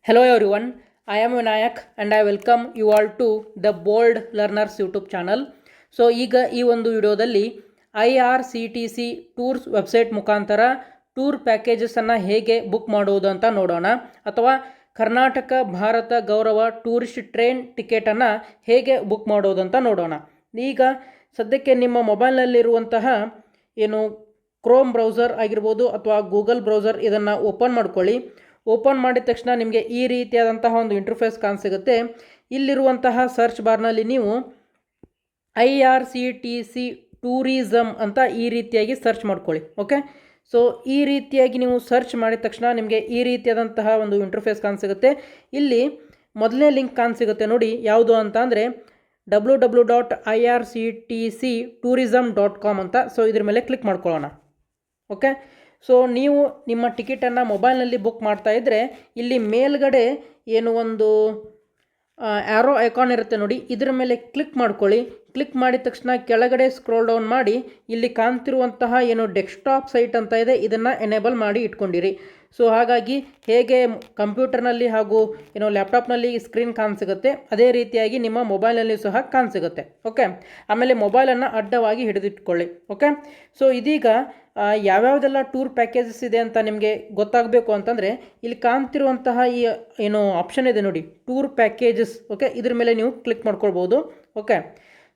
Hello everyone, I am Vinayak and I welcome you all to the Bold Learners YouTube channel. So ಈಗ ಈ ಒಂದು ವಿಡಿಯೋದಲ್ಲಿ IRCTC tours website ಮುಖಾಂತರ tour ಪ್ಯಾಕೇಜಸನ್ನು ಹೇಗೆ book ಮಾಡುವುದು ಅಂತ ನೋಡೋಣ, ಅಥವಾ ಕರ್ನಾಟಕ ಭಾರತ ಗೌರವ ಟೂರಿಸ್ಟ್ ಟ್ರೈನ್ ಟಿಕೆಟನ್ನು ಹೇಗೆ ಬುಕ್ ಮಾಡೋದು ಅಂತ ನೋಡೋಣ. ಈಗ ಸದ್ಯಕ್ಕೆ ನಿಮ್ಮ ಮೊಬೈಲ್ನಲ್ಲಿರುವಂತಹ ಏನು ಕ್ರೋಮ್ ಬ್ರೌಸರ್ ಆಗಿರ್ಬೋದು ಅಥವಾ ಗೂಗಲ್ ಬ್ರೌಸರ್ ಇದನ್ನು ಓಪನ್ ಮಾಡ್ಕೊಳ್ಳಿ. ಓಪನ್ ಮಾಡಿದ ತಕ್ಷಣ ನಿಮಗೆ ಈ ರೀತಿಯಾದಂತಹ ಒಂದು ಇಂಟರ್ಫೇಸ್ ಕಾಣಿಸಿಗುತ್ತೆ. ಇಲ್ಲಿರುವಂತಹ ಸರ್ಚ್ ಬಾರ್ನಲ್ಲಿ ನೀವು IRCTC ಟೂರಿಸಮ್ ಅಂತ ಈ ರೀತಿಯಾಗಿ ಸರ್ಚ್ ಮಾಡ್ಕೊಳ್ಳಿ. ಓಕೆ, ಸೊ ಈ ರೀತಿಯಾಗಿ ನೀವು ಸರ್ಚ್ ಮಾಡಿದ ತಕ್ಷಣ ನಿಮಗೆ ಈ ರೀತಿಯಾದಂತಹ ಒಂದು ಇಂಟರ್ಫೇಸ್ ಕಾಣಿಸಿಗುತ್ತೆ. ಇಲ್ಲಿ ಮೊದಲನೇ ಲಿಂಕ್ ಕಾಣಿಸಿಗುತ್ತೆ ನೋಡಿ, ಯಾವುದು ಅಂತ ಅಂದರೆ www.irctctourism.com ಅಂತ. ಸೊ ಇದ್ರ ಮೇಲೆ ಕ್ಲಿಕ್ ಮಾಡ್ಕೊಳ್ಳೋಣ. ಓಕೆ, ಸೊ ನೀವು ನಿಮ್ಮ ಟಿಕೆಟನ್ನು ಮೊಬೈಲ್ನಲ್ಲಿ ಬುಕ್ ಮಾಡ್ತಾ ಇದ್ದರೆ ಇಲ್ಲಿ ಮೇಲ್ಗಡೆ ಏನು ಒಂದು ಆ್ಯರೋ ಐಕಾನ್ ಇರುತ್ತೆ ನೋಡಿ, ಇದರ ಮೇಲೆ ಕ್ಲಿಕ್ ಮಾಡ್ಕೊಳ್ಳಿ. ಕ್ಲಿಕ್ ಮಾಡಿದ ತಕ್ಷಣ ಕೆಳಗಡೆ ಸ್ಕ್ರೋಲ್ ಡೌನ್ ಮಾಡಿ ಇಲ್ಲಿ ಕಾಣ್ತಿರುವಂತಹ ಏನು ಡೆಸ್ಕ್ಟಾಪ್ ಸೈಟ್ ಅಂತ ಇದೆ ಇದನ್ನು ಎನೇಬಲ್ ಮಾಡಿ ಇಟ್ಕೊಂಡಿರಿ. ಸೊ ಹಾಗಾಗಿ ಹೇಗೆ ಕಂಪ್ಯೂಟರ್ನಲ್ಲಿ ಹಾಗೂ ಏನೋ ಲ್ಯಾಪ್ಟಾಪ್ನಲ್ಲಿ ಸ್ಕ್ರೀನ್ ಕಾಣಿಸಿಗುತ್ತೆ ಅದೇ ರೀತಿಯಾಗಿ ನಿಮ್ಮ ಮೊಬೈಲ್ನಲ್ಲಿ ಸಹ ಕಾಣಿಸಿಗುತ್ತೆ. ಓಕೆ, ಆಮೇಲೆ ಮೊಬೈಲನ್ನು ಅಡ್ಡವಾಗಿ ಹಿಡಿದಿಟ್ಕೊಳ್ಳಿ. ಓಕೆ, ಸೊ ಇದೀಗ ಯಾವ್ಯಾವುದೆಲ್ಲ ಟೂರ್ ಪ್ಯಾಕೇಜಸ್ ಇದೆ ಅಂತ ನಿಮಗೆ ಗೊತ್ತಾಗಬೇಕು ಅಂತಂದರೆ ಇಲ್ಲಿ ಕಾಣ್ತಿರುವಂತಹ ಈ ಏನು ಆಪ್ಷನ್ ಇದೆ ನೋಡಿ, ಟೂರ್ ಪ್ಯಾಕೇಜಸ್. ಓಕೆ, ಇದ್ರ ಮೇಲೆ ನೀವು ಕ್ಲಿಕ್ ಮಾಡ್ಕೊಳ್ಬೋದು. ಓಕೆ,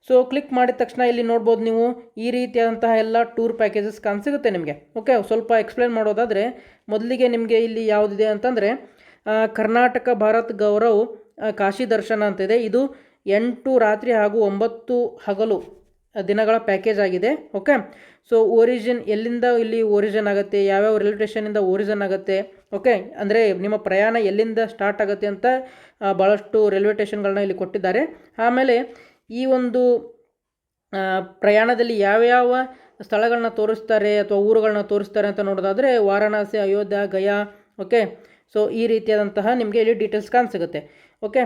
ಸೊ ಕ್ಲಿಕ್ ಮಾಡಿದ ತಕ್ಷಣ ಇಲ್ಲಿ ನೋಡ್ಬೋದು ನೀವು ಈ ರೀತಿಯಾದಂತಹ ಎಲ್ಲ ಟೂರ್ ಪ್ಯಾಕೇಜಸ್ ಕಾಣಿಸಿಗುತ್ತೆ ನಿಮಗೆ. ಓಕೆ, ಸ್ವಲ್ಪ ಎಕ್ಸ್ಪ್ಲೇನ್ ಮಾಡೋದಾದರೆ ಮೊದಲಿಗೆ ನಿಮಗೆ ಇಲ್ಲಿ ಯಾವುದಿದೆ ಅಂತಂದರೆ ಕರ್ನಾಟಕ ಭಾರತ್ ಗೌರವ್ ಕಾಶಿ ದರ್ಶನ ಅಂತಿದೆ. ಇದು 8 ರಾತ್ರಿ ಹಾಗೂ 9 ಹಗಲು ದಿನಗಳ ಪ್ಯಾಕೇಜ್ ಆಗಿದೆ. ಓಕೆ, ಸೊ ಒರಿಜಿನ್ ಎಲ್ಲಿಂದ ಇಲ್ಲಿ ಒರಿಜಿನ್ ಆಗುತ್ತೆ, ಯಾವ್ಯಾವ ರೈಲ್ವೆ ಸ್ಟೇಷನಿಂದ ಒರಿಜಿನ್ ಆಗುತ್ತೆ. ಓಕೆ, ಅಂದರೆ ನಿಮ್ಮ ಪ್ರಯಾಣ ಎಲ್ಲಿಂದ ಸ್ಟಾರ್ಟ್ ಆಗುತ್ತೆ ಅಂತ ಭಾಳಷ್ಟು ರೈಲ್ವೆ ಸ್ಟೇಷನ್ಗಳನ್ನ ಇಲ್ಲಿ ಕೊಟ್ಟಿದ್ದಾರೆ. ಆಮೇಲೆ ಈ ಒಂದು ಪ್ರಯಾಣದಲ್ಲಿ ಯಾವ್ಯಾವ ಸ್ಥಳಗಳನ್ನ ತೋರಿಸ್ತಾರೆ ಅಥವಾ ಊರುಗಳನ್ನ ತೋರಿಸ್ತಾರೆ ಅಂತ ನೋಡೋದಾದರೆ ವಾರಣಾಸಿ, ಅಯೋಧ್ಯ, ಗಯಾ. ಓಕೆ, ಸೊ ಈ ರೀತಿಯಾದಂತಹ ನಿಮಗೆ ಇಲ್ಲಿ ಡೀಟೇಲ್ಸ್ ಕಾಣಿಸಿಗುತ್ತೆ. ಓಕೆ,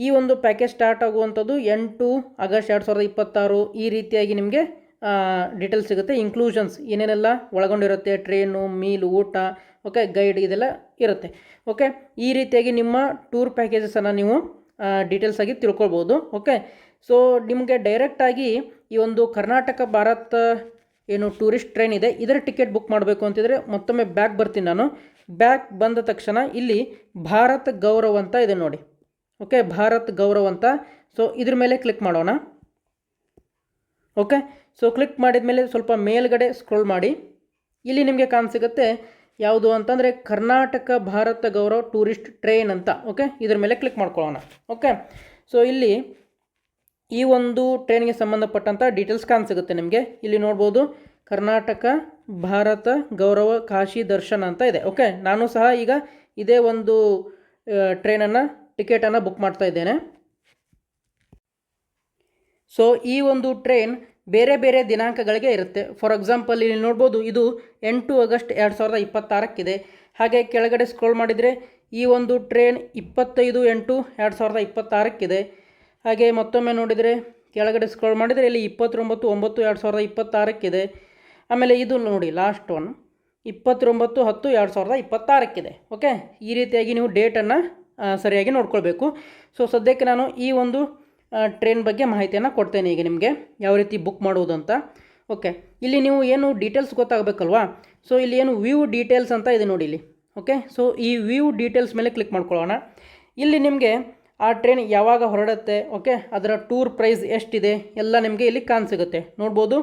ಈ ಒಂದು ಪ್ಯಾಕೇಜ್ ಸ್ಟಾರ್ಟ್ ಆಗುವಂಥದ್ದು 8 ಆಗಸ್ಟ್ 2026 ಈ ರೀತಿಯಾಗಿ ನಿಮಗೆ ಡೀಟೇಲ್ಸ್ ಸಿಗುತ್ತೆ. ಇನ್ಕ್ಲೂಷನ್ಸ್ ಏನೇನೆಲ್ಲ ಒಳಗೊಂಡಿರುತ್ತೆ, ಟ್ರೈನು, ಮೀಲು, ಊಟ, ಓಕೆ, ಗೈಡ್ ಇದೆಲ್ಲ ಇರುತ್ತೆ. ಓಕೆ, ಈ ರೀತಿಯಾಗಿ ನಿಮ್ಮ ಟೂರ್ ಪ್ಯಾಕೇಜಸನ್ನು ನೀವು ಡೀಟೇಲ್ಸ್ ಆಗಿ ತಿಳ್ಕೊಳ್ಬೋದು. ಓಕೆ, ಸೊ ನಿಮಗೆ ಡೈರೆಕ್ಟಾಗಿ ಈ ಒಂದು ಕರ್ನಾಟಕ ಭಾರತ ಏನು ಟೂರಿಸ್ಟ್ ಟ್ರೈನ್ ಇದೆ ಇದರ ಟಿಕೆಟ್ ಬುಕ್ ಮಾಡಬೇಕು ಅಂತಿದ್ರೆ ಮತ್ತೊಮ್ಮೆ ಬ್ಯಾಕ್ ಬರ್ತೀನಿ ನಾನು. ಬ್ಯಾಕ್ ಬಂದ ತಕ್ಷಣ ಇಲ್ಲಿ ಭಾರತ್ ಗೌರವ್ ಅಂತ ಇದೆ ನೋಡಿ. ಓಕೆ, ಭಾರತ್ ಗೌರವ್ ಅಂತ. ಸೊ ಇದ್ರ ಮೇಲೆ ಕ್ಲಿಕ್ ಮಾಡೋಣ. ಓಕೆ, ಸೊ ಕ್ಲಿಕ್ ಮಾಡಿದ ಮೇಲೆ ಸ್ವಲ್ಪ ಮೇಲ್ಗಡೆ ಸ್ಕ್ರೋಲ್ ಮಾಡಿ. ಇಲ್ಲಿ ನಿಮಗೆ ಕಾಣಿಸಿಗುತ್ತೆ ಯಾವುದು ಅಂತಂದರೆ ಕರ್ನಾಟಕ ಭಾರತ ಗೌರವ್ ಟೂರಿಸ್ಟ್ ಟ್ರೈನ್ ಅಂತ. ಓಕೆ, ಇದ್ರ ಮೇಲೆ ಕ್ಲಿಕ್ ಮಾಡ್ಕೊಳ್ಳೋಣ. ಓಕೆ, ಸೊ ಇಲ್ಲಿ ಈ ಒಂದು ಟ್ರೈನ್ಗೆ ಸಂಬಂಧಪಟ್ಟಂಥ ಡೀಟೇಲ್ಸ್ ಕಾಣಿಸಿಗುತ್ತೆ ನಿಮಗೆ. ಇಲ್ಲಿ ನೋಡ್ಬೋದು ಕರ್ನಾಟಕ ಭಾರತ ಗೌರವ ಕಾಶಿ ದರ್ಶನ ಅಂತ ಇದೆ. ಓಕೆ, ನಾನು ಸಹ ಈಗ ಇದೇ ಒಂದು ಟ್ರೈನನ್ನು ಟಿಕೆಟನ್ನು ಬುಕ್ ಮಾಡ್ತಾ ಇದ್ದೇನೆ. ಸೊ ಈ ಒಂದು ಟ್ರೈನ್ ಬೇರೆ ಬೇರೆ ದಿನಾಂಕಗಳಿಗೆ ಇರುತ್ತೆ. ಫಾರ್ ಎಕ್ಸಾಂಪಲ್ ಇಲ್ಲಿ ನೋಡ್ಬೋದು ಇದು 8 ಆಗಸ್ಟ್ 2026 ಹಾಗೆ ಕೆಳಗಡೆ ಸ್ಕ್ರೋಲ್ ಮಾಡಿದರೆ ಈ ಒಂದು ಟ್ರೈನ್ 25/8/2026 ಹಾಗೆ ಮತ್ತೊಮ್ಮೆ ನೋಡಿದರೆ ಕೆಳಗಡೆ ಸ್ಕ್ರೋಲ್ ಮಾಡಿದರೆ ಇಲ್ಲಿ 29/9/2026 ಆಮೇಲೆ ಇದು ನೋಡಿ ಲಾಸ್ಟ್ ಒನ್ 29/10/2026 ಓಕೆ, ಈ ರೀತಿಯಾಗಿ ನೀವು ಡೇಟನ್ನು ಸರಿಯಾಗಿ ನೋಡ್ಕೊಳ್ಬೇಕು. ಸೊ ಸದ್ಯಕ್ಕೆ ನಾನು ಈ ಒಂದು ಟ್ರೈನ್ ಬಗ್ಗೆ ಮಾಹಿತಿಯನ್ನು ಕೊಡ್ತೇನೆ ಈಗ ನಿಮಗೆ ಯಾವ ರೀತಿ ಬುಕ್ ಮಾಡುವುದು ಅಂತ. ಓಕೆ, ಇಲ್ಲಿ ನೀವು ಏನು ಡೀಟೇಲ್ಸ್ ಗೊತ್ತಾಗಬೇಕಲ್ವಾ. ಸೊ ಇಲ್ಲಿ ಏನು ವ್ಯೂ ಡೀಟೇಲ್ಸ್ ಅಂತ ಇದೆ ನೋಡಿ ಇಲ್ಲಿ. ಓಕೆ, ಸೊ ಈ ವ್ಯೂ ಡೀಟೇಲ್ಸ್ ಮೇಲೆ ಕ್ಲಿಕ್ ಮಾಡ್ಕೊಳ್ಳೋಣ. ಇಲ್ಲಿ ನಿಮಗೆ ಆ ಟ್ರೈನ್ ಯಾವಾಗ ಹೊರಡುತ್ತೆ, ಓಕೆ, ಅದರ ಟೂರ್ ಪ್ರೈಸ್ ಎಷ್ಟಿದೆ ಎಲ್ಲ ನಿಮಗೆ ಇಲ್ಲಿ ಕಾಣಿಸಿಗುತ್ತೆ. ನೋಡ್ಬೋದು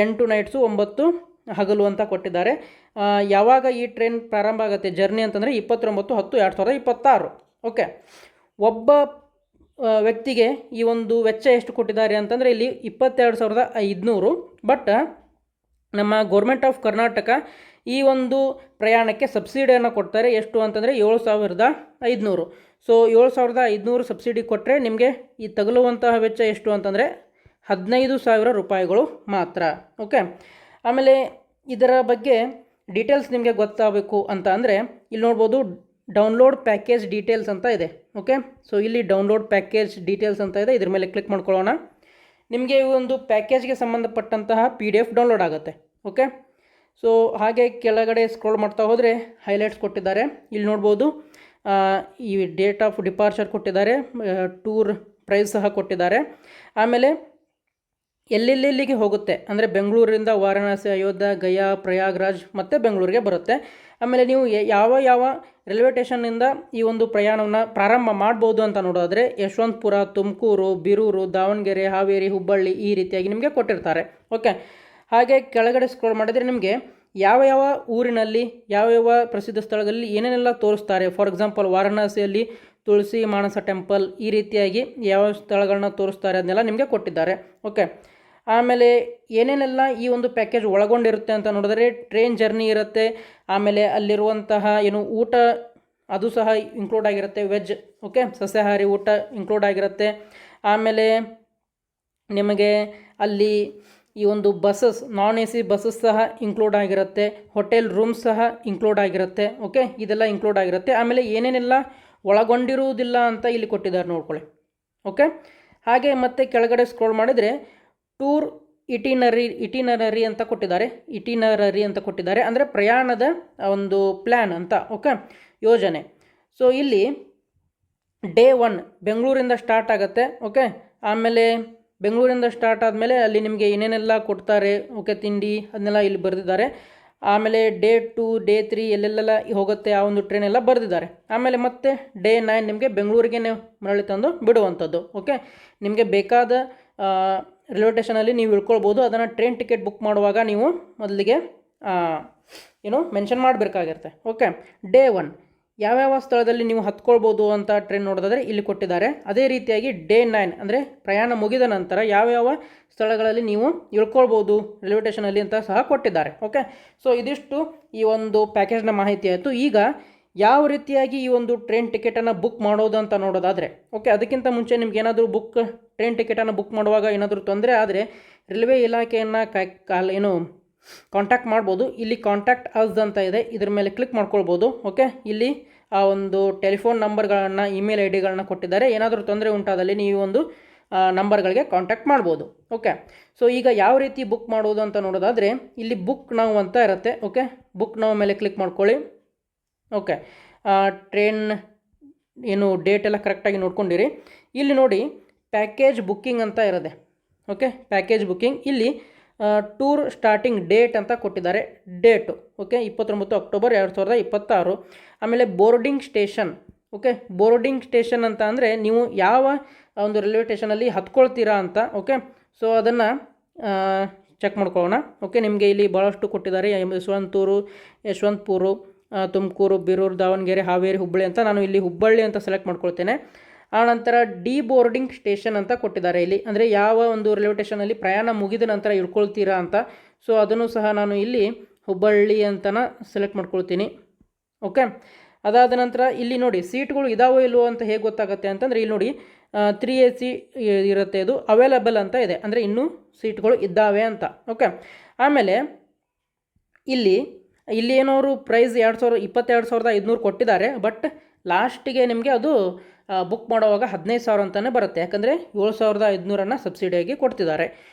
8 ನೈಟ್ಸು 9 ಹಗಲು ಅಂತ ಕೊಟ್ಟಿದ್ದಾರೆ. ಯಾವಾಗ ಈ ಟ್ರೈನ್ ಪ್ರಾರಂಭ ಆಗುತ್ತೆ ಜರ್ನಿ ಅಂತಂದರೆ 29/10/2026. ಓಕೆ, ಒಬ್ಬ ವ್ಯಕ್ತಿಗೆ ಈ ಒಂದು ವೆಚ್ಚ ಎಷ್ಟು ಕೊಟ್ಟಿದ್ದಾರೆ ಅಂತಂದರೆ ಇಲ್ಲಿ 22,500. ಬಟ್ ನಮ್ಮ ಗೌರ್ಮೆಂಟ್ ಆಫ್ ಕರ್ನಾಟಕ ಈ ಒಂದು ಪ್ರಯಾಣಕ್ಕೆ ಸಬ್ಸಿಡಿಯನ್ನು ಕೊಡ್ತಾರೆ. ಎಷ್ಟು ಅಂತಂದರೆ 7,500. ಸೊ 7,500 ಸಬ್ಸಿಡಿ ಕೊಟ್ಟರೆ ನಿಮಗೆ ಈ ತಗಲುವಂತಹ ವೆಚ್ಚ ಎಷ್ಟು ಅಂತಂದರೆ 15,000 ರೂಪಾಯಿಗಳು ಮಾತ್ರ. ಓಕೆ, ಆಮೇಲೆ ಇದರ ಬಗ್ಗೆ ಡೀಟೇಲ್ಸ್ ನಿಮಗೆ ಗೊತ್ತಾಗಬೇಕು ಅಂತ ಅಂದರೆ ಇಲ್ಲಿ ನೋಡ್ಬೋದು ಡೌನ್ಲೋಡ್ ಪ್ಯಾಕೇಜ್ ಡೀಟೇಲ್ಸ್ ಅಂತ ಇದೆ. ಓಕೆ, ಸೊ ಇಲ್ಲಿ ಡೌನ್ಲೋಡ್ ಪ್ಯಾಕೇಜ್ ಡೀಟೇಲ್ಸ್ ಅಂತ ಇದೆ, ಇದ್ರ ಮೇಲೆ ಕ್ಲಿಕ್ ಮಾಡ್ಕೊಳ್ಳೋಣ. ನಿಮಗೆ ಈ ಒಂದು ಪ್ಯಾಕೇಜ್ಗೆ ಸಂಬಂಧಪಟ್ಟಂತಹ PDF ಡೌನ್ಲೋಡ್ ಆಗುತ್ತೆ. ಓಕೆ, ಸೊ ಹಾಗೆ ಕೆಳಗಡೆ ಸ್ಕ್ರೋಲ್ ಮಾಡ್ತಾ ಹೋದರೆ ಹೈಲೈಟ್ಸ್ ಕೊಟ್ಟಿದ್ದಾರೆ. ಇಲ್ಲಿ ನೋಡ್ಬೋದು ಈ ಡೇಟ್ ಆಫ್ ಡಿಪಾರ್ಚರ್ ಕೊಟ್ಟಿದ್ದಾರೆ, ಟೂರ್ ಪ್ರೈಸ್ ಸಹ ಕೊಟ್ಟಿದ್ದಾರೆ. ಆಮೇಲೆ ಎಲ್ಲೆಲ್ಲಿಗೆ ಹೋಗುತ್ತೆ ಅಂದರೆ ಬೆಂಗಳೂರಿಂದ ವಾರಣಾಸಿ, ಅಯೋಧ್ಯ, ಗಯಾ, ಪ್ರಯಾಗ್ರಾಜ್ ಮತ್ತು ಬೆಂಗಳೂರಿಗೆ ಬರುತ್ತೆ. ಆಮೇಲೆ ನೀವು ಯಾವ ರೈಲ್ವೆ ಸ್ಟೇಷನ್ನಿಂದ ಈ ಒಂದು ಪ್ರಯಾಣವನ್ನು ಪ್ರಾರಂಭ ಮಾಡ್ಬೋದು ಅಂತ ನೋಡೋದಾದರೆ ಯಶವಂತಪುರ, ತುಮಕೂರು, ಬೀರೂರು, ದಾವಣಗೆರೆ, ಹಾವೇರಿ, ಹುಬ್ಬಳ್ಳಿ ಈ ರೀತಿಯಾಗಿ ನಿಮಗೆ ಕೊಟ್ಟಿರ್ತಾರೆ. ಓಕೆ, ಹಾಗೆ ಕೆಳಗಡೆ ಸ್ಕ್ರೋಲ್ ಮಾಡಿದರೆ ನಿಮಗೆ ಯಾವ ಊರಿನಲ್ಲಿ ಯಾವ ಪ್ರಸಿದ್ಧ ಸ್ಥಳಗಳಲ್ಲಿ ಏನೇನೆಲ್ಲ ತೋರಿಸ್ತಾರೆ. ಫಾರ್ ಎಕ್ಸಾಂಪಲ್ ವಾರಣಾಸಿಯಲ್ಲಿ ತುಳಸಿ ಮಾನಸ ಟೆಂಪಲ್ ಈ ರೀತಿಯಾಗಿ ಯಾವ ಸ್ಥಳಗಳನ್ನ ತೋರಿಸ್ತಾರೆ ಅದನ್ನೆಲ್ಲ ನಿಮಗೆ ಕೊಟ್ಟಿದ್ದಾರೆ. ಓಕೆ, ಆಮೇಲೆ ಏನೇನೆಲ್ಲ ಈ ಒಂದು ಪ್ಯಾಕೇಜ್ ಒಳಗೊಂಡಿರುತ್ತೆ ಅಂತ ನೋಡಿದ್ರೆ ಟ್ರೈನ್ ಜರ್ನಿ ಇರುತ್ತೆ, ಆಮೇಲೆ ಅಲ್ಲಿರುವಂತಹ ಊಟ ಅದು ಸಹ ಇನ್ಕ್ಲೂಡ್ ಆಗಿರುತ್ತೆ, ವೆಜ್, ಓಕೆ, ಸಸ್ಯಾಹಾರಿ ಊಟ ಇನ್ಕ್ಲೂಡ್ ಆಗಿರುತ್ತೆ. ಆಮೇಲೆ ನಿಮಗೆ ಅಲ್ಲಿ ಈ ಒಂದು ಬಸ್ಸಸ್, ನಾನ್ AC ಬಸ್ಸಸ್ ಸಹ ಇನ್ಕ್ಲೂಡ್ ಆಗಿರುತ್ತೆ, ಹೋಟೆಲ್ ರೂಮ್ಸ್ ಸಹ ಇನ್ಕ್ಲೂಡ್ ಆಗಿರುತ್ತೆ. ಓಕೆ, ಇದೆಲ್ಲ ಇನ್ಕ್ಲೂಡ್ ಆಗಿರುತ್ತೆ. ಆಮೇಲೆ ಏನೇನೆಲ್ಲ ಒಳಗೊಂಡಿರುವುದಿಲ್ಲ ಅಂತ ಇಲ್ಲಿ ಕೊಟ್ಟಿದ್ದಾರೆ ನೋಡ್ಕೊಳ್ಳಿ. ಓಕೆ, ಹಾಗೆ ಮತ್ತೆ ಕೆಳಗಡೆ ಸ್ಕ್ರೋಲ್ ಮಾಡಿದರೆ ಟೂರ್ ಇಟಿನರರಿ ಅಂತ ಕೊಟ್ಟಿದ್ದಾರೆ, ಅಂದರೆ ಪ್ರಯಾಣದ ಒಂದು ಪ್ಲ್ಯಾನ್ ಅಂತ. ಓಕೆ, ಯೋಜನೆ. ಸೊ ಇಲ್ಲಿ ಡೇ 1 ಬೆಂಗಳೂರಿಂದ ಸ್ಟಾರ್ಟ್ ಆಗುತ್ತೆ. ಓಕೆ, ಆಮೇಲೆ ಬೆಂಗಳೂರಿಂದ ಸ್ಟಾರ್ಟ್ ಆದಮೇಲೆ ಅಲ್ಲಿ ನಿಮಗೆ ಏನೇನೆಲ್ಲ ಕೊಡ್ತಾರೆ, ಓಕೆ, ತಿಂಡಿ ಅದನ್ನೆಲ್ಲ ಇಲ್ಲಿ ಬರೆದಿದ್ದಾರೆ. ಆಮೇಲೆ ಡೇ 2, ಡೇ 3 ಎಲ್ಲೆಲ್ಲೆಲ್ಲ ಹೋಗುತ್ತೆ ಆ ಒಂದು ಟ್ರೈನ್ ಎಲ್ಲ ಬರೆದಿದ್ದಾರೆ. ಆಮೇಲೆ ಮತ್ತೆ ಡೇ 9 ನಿಮಗೆ ಬೆಂಗಳೂರಿಗೆ ಮರಳಿ ತಂದು ಬಿಡುವಂಥದ್ದು. ಓಕೆ, ನಿಮಗೆ ಬೇಕಾದ ರೈಲ್ವೆ ಸ್ಟೇಷನಲ್ಲಿ ನೀವು ಇಳ್ಕೊಳ್ಬೋದು. ಅದನ್ನು ಟ್ರೈನ್ ಟಿಕೆಟ್ ಬುಕ್ ಮಾಡುವಾಗ ನೀವು ಮೊದಲಿಗೆ ಮೆನ್ಷನ್ ಮಾಡಬೇಕಾಗಿರುತ್ತೆ. ಓಕೆ, ಡೇ 1 ಯಾವ್ಯಾವ ಸ್ಥಳದಲ್ಲಿ ನೀವು ಹತ್ಕೊಳ್ಬೋದು ಅಂತ ಟ್ರೈನ್ ನೋಡೋದಾದರೆ ಇಲ್ಲಿ ಕೊಟ್ಟಿದ್ದಾರೆ. ಅದೇ ರೀತಿಯಾಗಿ ಡೇ 9 ಅಂದರೆ ಪ್ರಯಾಣ ಮುಗಿದ ನಂತರ ಯಾವ್ಯಾವ ಸ್ಥಳಗಳಲ್ಲಿ ನೀವು ಇಳ್ಕೊಳ್ಬೋದು ರೈಲ್ವೆ ಸ್ಟೇಷನಲ್ಲಿ ಅಂತ ಸಹ ಕೊಟ್ಟಿದ್ದಾರೆ. ಓಕೆ, ಸೊ ಇದಿಷ್ಟು ಈ ಒಂದು ಪ್ಯಾಕೇಜ್ನ ಮಾಹಿತಿ ಆಯಿತು. ಈಗ ಯಾವ ರೀತಿಯಾಗಿ ಈ ಒಂದು ಟ್ರೈನ್ ಟಿಕೆಟನ್ನು ಬುಕ್ ಮಾಡೋದು ಅಂತ ನೋಡೋದಾದರೆ, ಓಕೆ, ಅದಕ್ಕಿಂತ ಮುಂಚೆ ನಿಮ್ಗೆ ಏನಾದರೂ ಟ್ರೈನ್ ಟಿಕೆಟನ್ನು ಬುಕ್ ಮಾಡುವಾಗ ಏನಾದರೂ ತೊಂದರೆ ಆದರೆ ರೈಲ್ವೆ ಇಲಾಖೆಯನ್ನು ಕಾಂಟ್ಯಾಕ್ಟ್ ಮಾಡ್ಬೋದು. ಇಲ್ಲಿ ಕಾಂಟ್ಯಾಕ್ಟ್ ಅಸ್ ಅಂತ ಇದೆ, ಇದ್ರ ಮೇಲೆ ಕ್ಲಿಕ್ ಮಾಡ್ಕೊಳ್ಬೋದು. ಓಕೆ, ಇಲ್ಲಿ ಆ ಒಂದು ಟೆಲಿಫೋನ್ ನಂಬರ್ಗಳನ್ನು, ಇಮೇಲ್ ID ಗಳನ್ನ ಕೊಟ್ಟಿದ್ದಾರೆ. ಏನಾದರೂ ತೊಂದರೆ ಉಂಟಾದಲ್ಲಿ ನೀವು ಒಂದು ನಂಬರ್ಗಳಿಗೆ ಕಾಂಟ್ಯಾಕ್ಟ್ ಮಾಡ್ಬೋದು. ಓಕೆ, ಸೊ ಈಗ ಯಾವ ರೀತಿ ಬುಕ್ ಮಾಡೋದು ಅಂತ ನೋಡೋದಾದರೆ ಇಲ್ಲಿ ಬುಕ್ ನೌ ಅಂತ ಇರುತ್ತೆ. ಓಕೆ, ಬುಕ್ ನೌ ಮೇಲೆ ಕ್ಲಿಕ್ ಮಾಡ್ಕೊಳ್ಳಿ. ಓಕೆ, ಟ್ರೈನ್ ಡೇಟ್ ಎಲ್ಲ ಕರೆಕ್ಟಾಗಿ ನೋಡ್ಕೊಂಡಿರಿ. ಇಲ್ಲಿ ನೋಡಿ ಪ್ಯಾಕೇಜ್ ಬುಕ್ಕಿಂಗ್ ಅಂತ ಇರುತ್ತೆ. ಓಕೆ, ಪ್ಯಾಕೇಜ್ ಬುಕ್ಕಿಂಗ್ ಇಲ್ಲಿ ಟೂರ್ ಸ್ಟಾರ್ಟಿಂಗ್ ಡೇಟ್ ಅಂತ ಕೊಟ್ಟಿದ್ದಾರೆ. Date okay 29 October 2026. ಆಮೇಲೆ boarding station. Okay, boarding station ಅಂತ ಅಂದರೆ ನೀವು ಯಾವ ಒಂದು ರೈಲ್ವೆ ಸ್ಟೇಷನಲ್ಲಿ ಹತ್ಕೊಳ್ತೀರಾ ಅಂತ. ಓಕೆ, ಸೊ ಅದನ್ನು ಚೆಕ್ ಮಾಡ್ಕೊಳ್ಳೋಣ. ಓಕೆ, ನಿಮಗೆ ಇಲ್ಲಿ ಭಾಳಷ್ಟು ಕೊಟ್ಟಿದ್ದಾರೆ. ಯಶವಂತಪುರ, ತುಮಕೂರು, ಬೀರೂರು, ದಾವಣಗೆರೆ, ಹಾವೇರಿ, ಹುಬ್ಬಳ್ಳಿ ಅಂತ. ನಾನು ಇಲ್ಲಿ ಹುಬ್ಬಳ್ಳಿ ಅಂತ ಸೆಲೆಕ್ಟ್ ಮಾಡ್ಕೊಳ್ತೇನೆ. ಆನಂತರ ಡಿ ಬೋರ್ಡಿಂಗ್ ಸ್ಟೇಷನ್ ಅಂತ ಕೊಟ್ಟಿದ್ದಾರೆ ಇಲ್ಲಿ, ಅಂದರೆ ಯಾವ ಒಂದು ರೈಲ್ವೆ ಸ್ಟೇಷನಲ್ಲಿ ಪ್ರಯಾಣ ಮುಗಿದ ನಂತರ ಇಳ್ಕೊಳ್ತೀರಾ ಅಂತ. ಸೊ ಅದನ್ನು ಸಹ ನಾನು ಇಲ್ಲಿ ಹುಬ್ಬಳ್ಳಿ ಅಂತನ ಸೆಲೆಕ್ಟ್ ಮಾಡ್ಕೊಳ್ತೀನಿ. ಓಕೆ, ಅದಾದ ನಂತರ ಇಲ್ಲಿ ನೋಡಿ ಸೀಟ್ಗಳು ಇದಾವೋ ಇಲ್ವೋ ಅಂತ ಹೇಗೆ ಗೊತ್ತಾಗುತ್ತೆ ಅಂತಂದರೆ ಇಲ್ಲಿ ನೋಡಿ 3 AC ಇರುತ್ತೆ, ಇದು ಅವೈಲಬಲ್ ಅಂತ ಇದೆ, ಅಂದರೆ ಇನ್ನೂ ಸೀಟ್ಗಳು ಇದ್ದಾವೆ ಅಂತ. ಓಕೆ, ಆಮೇಲೆ ಇಲ್ಲಿ ಏನೋರು ಪ್ರೈಸ್ 22,500 ಕೊಟ್ಟಿದ್ದಾರೆ. ಬಟ್ ಲಾಸ್ಟಿಗೆ ನಿಮಗೆ ಅದು ಬುಕ್ ಮಾಡುವಾಗ 15,000 ಅಂತಲೇ ಬರುತ್ತೆ. ಯಾಕಂದರೆ 7,500 ಸಬ್ಸಿಡಿಯಾಗಿ ಕೊಡ್ತಿದ್ದಾರೆ.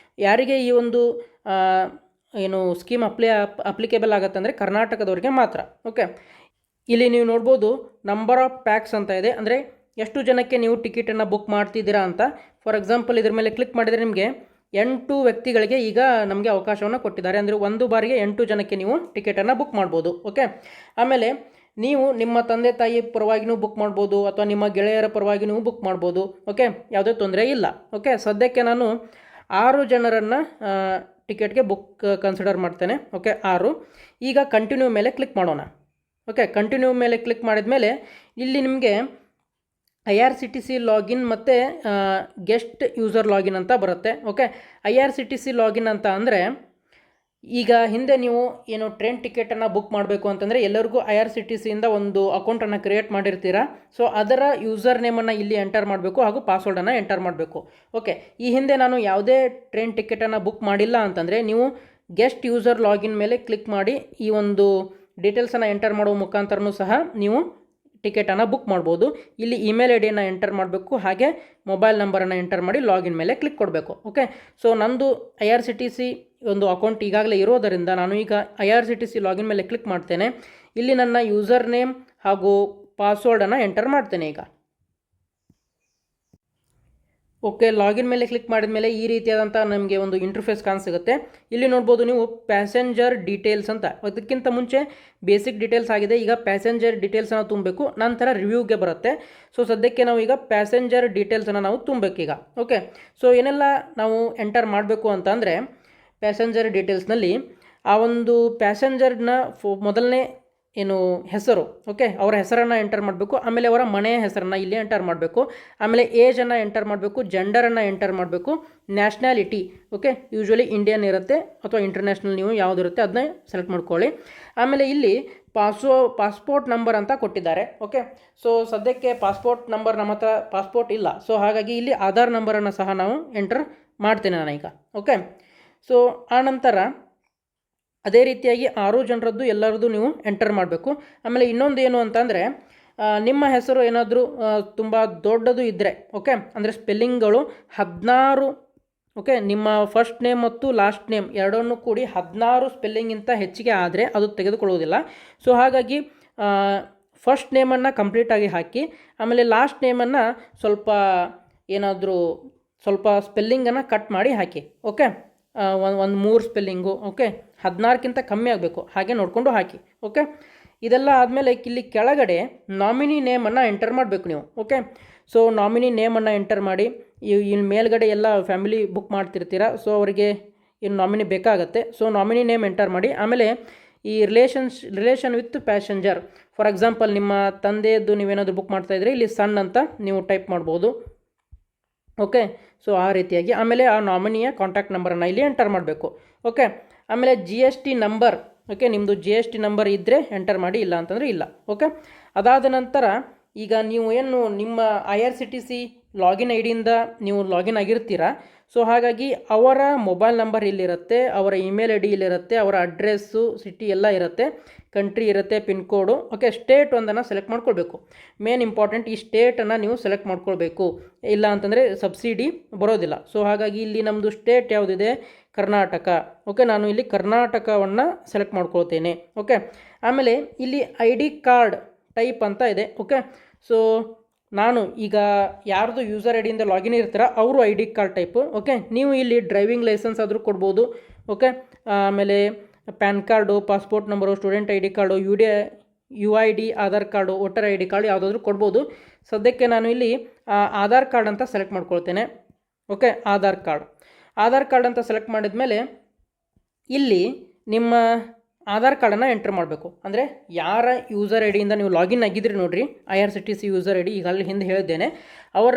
ಯಾರಿಗೆ ಈ ಒಂದು ಸ್ಕೀಮ್ ಅಪ್ಲಿಕೇಬಲ್ ಆಗುತ್ತೆ ಅಂದರೆ ಕರ್ನಾಟಕದವರಿಗೆ ಮಾತ್ರ. ಓಕೆ, ಇಲ್ಲಿ ನೀವು ನೋಡ್ಬೋದು ನಂಬರ್ ಆಫ್ ಪ್ಯಾಕ್ಸ್ ಅಂತ ಇದೆ, ಅಂದರೆ ಎಷ್ಟು ಜನಕ್ಕೆ ನೀವು ಟಿಕೆಟನ್ನು ಬುಕ್ ಮಾಡ್ತಿದ್ದೀರಾ ಅಂತ. ಫಾರ್ ಎಕ್ಸಾಂಪಲ್ ಇದ್ರ ಮೇಲೆ ಕ್ಲಿಕ್ ಮಾಡಿದರೆ ನಿಮಗೆ 8 ವ್ಯಕ್ತಿಗಳಿಗೆ ಈಗ ನಮಗೆ ಅವಕಾಶವನ್ನು ಕೊಟ್ಟಿದ್ದಾರೆ. ಅಂದರೆ ಒಂದು ಬಾರಿಗೆ 8 ಜನಕ್ಕೆ ನೀವು ಟಿಕೆಟನ್ನು ಬುಕ್ ಮಾಡ್ಬೋದು. ಓಕೆ, ಆಮೇಲೆ ನೀವು ನಿಮ್ಮ ತಂದೆ ತಾಯಿ ಪರವಾಗಿಯೂ ಬುಕ್ ಮಾಡ್ಬೋದು, ಅಥವಾ ನಿಮ್ಮ ಗೆಳೆಯರ ಪರವಾಗಿಯೂ ಬುಕ್ ಮಾಡ್ಬೋದು. ಓಕೆ, ಯಾವುದೇ ತೊಂದರೆ ಇಲ್ಲ. ಓಕೆ, ಸದ್ಯಕ್ಕೆ ನಾನು 6 ಜನರನ್ನು ಟಿಕೆಟ್ಗೆ ಬುಕ್ ಕನ್ಸಿಡರ್ ಮಾಡ್ತೇನೆ. ಓಕೆ, 6. ಈಗ ಕಂಟಿನ್ಯೂ ಮೇಲೆ ಕ್ಲಿಕ್ ಮಾಡೋಣ. ಓಕೆ, ಕಂಟಿನ್ಯೂ ಮೇಲೆ ಕ್ಲಿಕ್ ಮಾಡಿದ ಮೇಲೆ ಇಲ್ಲಿ ನಿಮಗೆ IRCTC ಲಾಗಿನ್ ಮತ್ತು ಗೆಸ್ಟ್ ಯೂಸರ್ ಲಾಗಿನ್ ಅಂತ ಬರುತ್ತೆ. ಓಕೆ, IRCTC ಲಾಗಿನ್ ಅಂತ ಅಂದರೆ ಈಗ ಹಿಂದೆ ನೀವು ಟ್ರೈನ್ ಟಿಕೆಟನ್ನು ಬುಕ್ ಮಾಡಬೇಕು ಅಂತಂದರೆ ಎಲ್ಲರಿಗೂ IRCTCಯಿಂದ ಒಂದು ಅಕೌಂಟನ್ನು ಕ್ರಿಯೇಟ್ ಮಾಡಿರ್ತೀರಾ. ಸೊ ಅದರ ಯೂಸರ್ ನೇಮನ್ನು ಇಲ್ಲಿ ಎಂಟರ್ ಮಾಡಬೇಕು, ಹಾಗೂ ಪಾಸ್ವರ್ಡನ್ನು ಎಂಟರ್ ಮಾಡಬೇಕು. ಓಕೆ, ಈ ಹಿಂದೆ ನಾನು ಯಾವುದೇ ಟ್ರೈನ್ ಟಿಕೆಟನ್ನು ಬುಕ್ ಮಾಡಿಲ್ಲ ಅಂತಂದರೆ ನೀವು ಗೆಸ್ಟ್ ಯೂಸರ್ ಲಾಗಿನ್ ಮೇಲೆ ಕ್ಲಿಕ್ ಮಾಡಿ ಈ ಒಂದು ಡೀಟೇಲ್ಸನ್ನು ಎಂಟರ್ ಮಾಡುವ ಮುಖಾಂತರನೂ ಸಹ ನೀವು ಟಿಕೆಟನ್ನು ಬುಕ್ ಮಾಡ್ಬೋದು. ಇಲ್ಲಿ ಇಮೇಲ್ ID ಎಂಟರ್ ಮಾಡಬೇಕು, ಹಾಗೆ ಮೊಬೈಲ್ ನಂಬರನ್ನು ಎಂಟರ್ ಮಾಡಿ ಲಾಗಿನ್ ಮೇಲೆ ಕ್ಲಿಕ್ ಕೊಡಬೇಕು. ಓಕೆ, ಸೊ ನಂದು IRCTC ಒಂದು ಅಕೌಂಟ್ ಈಗಾಗಲೇ ಇರೋದರಿಂದ ನಾನು ಈಗ IRCTC ಲಾಗಿನ್ ಮೇಲೆ ಕ್ಲಿಕ್ ಮಾಡ್ತೇನೆ. ಇಲ್ಲಿ ನನ್ನ ಯೂಸರ್ ನೇಮ್ ಹಾಗೂ ಪಾಸ್ವರ್ಡನ್ನು ಎಂಟರ್ ಮಾಡ್ತೇನೆ ಈಗ. ಓಕೆ, ಲಾಗಿನ್ ಮೇಲೆ ಕ್ಲಿಕ್ ಮಾಡಿದ ಮೇಲೆ ಈ ರೀತಿಯಾದಂಥ ನಮಗೆ ಒಂದು ಇಂಟರ್ಫೇಸ್ ಕಾಣಿಸುತ್ತೆ. ಇಲ್ಲಿ ನೋಡ್ಬೋದು ನೀವು ಪ್ಯಾಸೆಂಜರ್ ಡೀಟೇಲ್ಸ್ ಅಂತ. ಅದಕ್ಕಿಂತ ಮುಂಚೆ ಬೇಸಿಕ್ ಡೀಟೇಲ್ಸ್ ಆಗಿದೆ, ಈಗ ಪ್ಯಾಸೆಂಜರ್ ಡೀಟೇಲ್ಸನ್ನು ತುಂಬಬೇಕು, ನಂತರ ರಿವ್ಯೂಗೆ ಬರುತ್ತೆ. ಸೊ ಸದ್ಯಕ್ಕೆ ನಾವು ಈಗ ಪ್ಯಾಸೆಂಜರ್ ಡೀಟೇಲ್ಸನ್ನು ನಾವು ತುಂಬಬೇಕೀಗ. ಓಕೆ, ಸೊ ಏನೆಲ್ಲ ನಾವು ಎಂಟರ್ ಮಾಡಬೇಕು ಅಂತ ಅಂದರೆ, ಪ್ಯಾಸೆಂಜರ್ ಡೀಟೇಲ್ಸ್ನಲ್ಲಿ ಆ ಒಂದು ಪ್ಯಾಸೆಂಜರ್ನ ಮೊದಲನೇ ಏನು ಹೆಸರು, ಓಕೆ, ಅವರ ಹೆಸರನ್ನು ಎಂಟರ್ ಮಾಡಬೇಕು. ಆಮೇಲೆ ಅವರ ಮನೆಯ ಹೆಸರನ್ನು ಇಲ್ಲಿ ಎಂಟರ್ ಮಾಡಬೇಕು. ಆಮೇಲೆ ಏಜನ್ನು ಎಂಟರ್ ಮಾಡಬೇಕು, ಜೆಂಡರನ್ನು ಎಂಟರ್ ಮಾಡಬೇಕು, ನ್ಯಾಷನ್ಯಾಲಿಟಿ, ಓಕೆ, ಯೂಶ್ವಲಿ ಇಂಡಿಯನ್ ಇರುತ್ತೆ ಅಥವಾ ಇಂಟರ್ನ್ಯಾಷನಲ್ ನೀವು ಯಾವುದಿರುತ್ತೆ ಅದನ್ನ ಸೆಲೆಕ್ಟ್ ಮಾಡ್ಕೊಳ್ಳಿ. ಆಮೇಲೆ ಇಲ್ಲಿ ಪಾಸ್ಪೋರ್ಟ್ ನಂಬರ್ ಅಂತ ಕೊಟ್ಟಿದ್ದಾರೆ. ಓಕೆ, ಸೊ ಸದ್ಯಕ್ಕೆ ಪಾಸ್ಪೋರ್ಟ್ ನಂಬರ್ ನಮ್ಮ ಹತ್ರ ಪಾಸ್ಪೋರ್ಟ್ ಇಲ್ಲ, ಸೊ ಹಾಗಾಗಿ ಇಲ್ಲಿ ಆಧಾರ್ ನಂಬರನ್ನು ಸಹ ನಾವು ಎಂಟರ್ ಮಾಡ್ತೇನೆ ನಾನೀಗ. ಓಕೆ, ಸೊ ಆನಂತರ ಅದೇ ರೀತಿಯಾಗಿ 6 ಜನರದ್ದು ಎಲ್ಲರದ್ದು ನೀವು ಎಂಟರ್ ಮಾಡಬೇಕು. ಆಮೇಲೆ ಇನ್ನೊಂದು ಏನು ಅಂತಂದರೆ, ನಿಮ್ಮ ಹೆಸರು ಏನಾದರೂ ತುಂಬ ದೊಡ್ಡದು ಇದ್ದರೆ, ಓಕೆ, ಅಂದರೆ ಸ್ಪೆಲ್ಲಿಂಗ್ಗಳು 16, ಓಕೆ, ನಿಮ್ಮ ಫಸ್ಟ್ ನೇಮ್ ಮತ್ತು ಲಾಸ್ಟ್ ನೇಮ್ ಎರಡನ್ನೂ ಕೂಡಿ 16 ಸ್ಪೆಲ್ಲಿಂಗಿಂತ ಹೆಚ್ಚಿಗೆ ಆದರೆ ಅದು ತೆಗೆದುಕೊಳ್ಳುವುದಿಲ್ಲ. ಸೊ ಹಾಗಾಗಿ ಫಸ್ಟ್ ನೇಮನ್ನು ಕಂಪ್ಲೀಟಾಗಿ ಹಾಕಿ, ಆಮೇಲೆ ಲಾಸ್ಟ್ ನೇಮನ್ನು ಸ್ವಲ್ಪ ಸ್ಪೆಲ್ಲಿಂಗನ್ನು ಕಟ್ ಮಾಡಿ ಹಾಕಿ. ಓಕೆ, ಒಂದು 3 ಸ್ಪೆಲ್ಲಿಂಗು, ಓಕೆ, 16ಕ್ಕಿಂತ ಕಮ್ಮಿ ಆಗಬೇಕು, ಹಾಗೆ ನೋಡಿಕೊಂಡು ಹಾಕಿ. ಓಕೆ, ಇದೆಲ್ಲ ಆದಮೇಲೆ ಇಲ್ಲಿ ಕೆಳಗಡೆ ನಾಮಿನಿ ನೇಮನ್ನು ಎಂಟರ್ ಮಾಡಬೇಕು ನೀವು. ಓಕೆ, ಸೊ ನಾಮಿನಿ ನೇಮನ್ನು ಎಂಟರ್ ಮಾಡಿ. ಇಲ್ಲಿ ಮೇಲ್ಗಡೆ ಎಲ್ಲ ಫ್ಯಾಮಿಲಿ ಬುಕ್ ಮಾಡ್ತಿರ್ತೀರ, ಸೊ ಅವರಿಗೆ ಇನ್ನು ನಾಮಿನಿ ಬೇಕಾಗತ್ತೆ. ಸೊ ನಾಮಿನಿ ನೇಮ್ ಎಂಟರ್ ಮಾಡಿ. ಆಮೇಲೆ ಈ relation with passenger, for example ನಿಮ್ಮ ತಂದೆಯದ್ದು ನೀವೇನಾದರೂ ಬುಕ್ ಮಾಡ್ತಾಯಿದ್ರೆ ಇಲ್ಲಿ ಸನ್ ಅಂತ ನೀವು ಟೈಪ್ ಮಾಡ್ಬೋದು. ಓಕೆ, ಸೊ ಆ ರೀತಿಯಾಗಿ ಆಮೇಲೆ ಆ ನಾಮಿನಿಯ ಕಾಂಟ್ಯಾಕ್ಟ್ ನಂಬರನ್ನು ಇಲ್ಲಿ ಎಂಟರ್ ಮಾಡಬೇಕು. ಓಕೆ, ಆಮೇಲೆ GST ನಂಬರ್, ಓಕೆ, ನಿಮ್ಮದು GST ನಂಬರ್ ಇದ್ದರೆ ಎಂಟರ್ ಮಾಡಿ, ಇಲ್ಲ ಅಂತಂದರೆ ಇಲ್ಲ. ಓಕೆ, ಅದಾದ ನಂತರ ಈಗ ನೀವು ಏನು ನಿಮ್ಮ IRCTC ಲಾಗಿನ್ ID ನೀವು ಲಾಗಿನ್ ಆಗಿರ್ತೀರಾ. ಸೊ ಹಾಗಾಗಿ ಅವರ ಮೊಬೈಲ್ ನಂಬರ್ ಇಲ್ಲಿರುತ್ತೆ, ಅವರ ಇಮೇಲ್ ID ಇಲ್ಲಿರುತ್ತೆ, ಅವರ ಅಡ್ರೆಸ್ಸು, ಸಿಟಿ ಎಲ್ಲ ಇರುತ್ತೆ, ಕಂಟ್ರಿ ಇರುತ್ತೆ, ಪಿನ್ ಕೋಡು. ಓಕೆ, ಸ್ಟೇಟ್ ಒಂದನ್ನು ಸೆಲೆಕ್ಟ್ ಮಾಡ್ಕೊಳ್ಬೇಕು. ಮೇನ್ ಇಂಪಾರ್ಟೆಂಟ್, ಈ ಸ್ಟೇಟನ್ನು ನೀವು ಸೆಲೆಕ್ಟ್ ಮಾಡ್ಕೊಳ್ಬೇಕು, ಇಲ್ಲ ಅಂತಂದರೆ ಸಬ್ಸಿಡಿ ಬರೋದಿಲ್ಲ. ಸೊ ಹಾಗಾಗಿ ಇಲ್ಲಿ ನಮ್ಮದು ಸ್ಟೇಟ್ ಯಾವುದಿದೆ, ಕರ್ನಾಟಕ. ಓಕೆ, ನಾನು ಇಲ್ಲಿ ಕರ್ನಾಟಕವನ್ನು ಸೆಲೆಕ್ಟ್ ಮಾಡ್ಕೊಳ್ತೇನೆ. ಓಕೆ, ಆಮೇಲೆ ಇಲ್ಲಿ ID ಕಾರ್ಡ್ ಟೈಪ್ ಅಂತ ಇದೆ. ಓಕೆ, ಸೊ ನಾನು ಈಗ ಯಾರ್ದು ಯೂಸರ್ ID ಲಾಗಿನ್ ಇರ್ತೀರ ಅವರು ID ಕಾರ್ಡ್ ಟೈಪು. ಓಕೆ, ನೀವು ಇಲ್ಲಿ ಡ್ರೈವಿಂಗ್ ಲೈಸೆನ್ಸ್ ಆದರೂ ಕೊಡ್ಬೋದು. ಓಕೆ, ಆಮೇಲೆ PAN card, passport number, student ID card, UID, Aadhaar card, voter ID card ಯಾವುದಾದ್ರೂ ಕೊಡ್ಬೋದು. ಸದ್ಯಕ್ಕೆ ನಾನು ಇಲ್ಲಿ ಆಧಾರ್ ಕಾರ್ಡ್ ಅಂತ ಸೆಲೆಕ್ಟ್ ಮಾಡ್ಕೊಳ್ತೇನೆ. ಓಕೆ, ಆಧಾರ್ ಕಾರ್ಡ್ ಅಂತ ಸೆಲೆಕ್ಟ್ ಮಾಡಿದ ಮೇಲೆ ಇಲ್ಲಿ ನಿಮ್ಮ ಆಧಾರ್ ಕಾರ್ಡನ್ನು ಎಂಟರ್ ಮಾಡಬೇಕು. ಅಂದರೆ ಯಾರ ಯೂಸರ್ ID ನೀವು ಲಾಗಿನ್ ಆಗಿದ್ರಿ ನೋಡಿರಿ, IRCTC ಯೂಸರ್ ID, ಈಗ ಅಲ್ಲಿ ಹಿಂದೆ ಹೇಳಿದ್ದೇನೆ, ಅವರ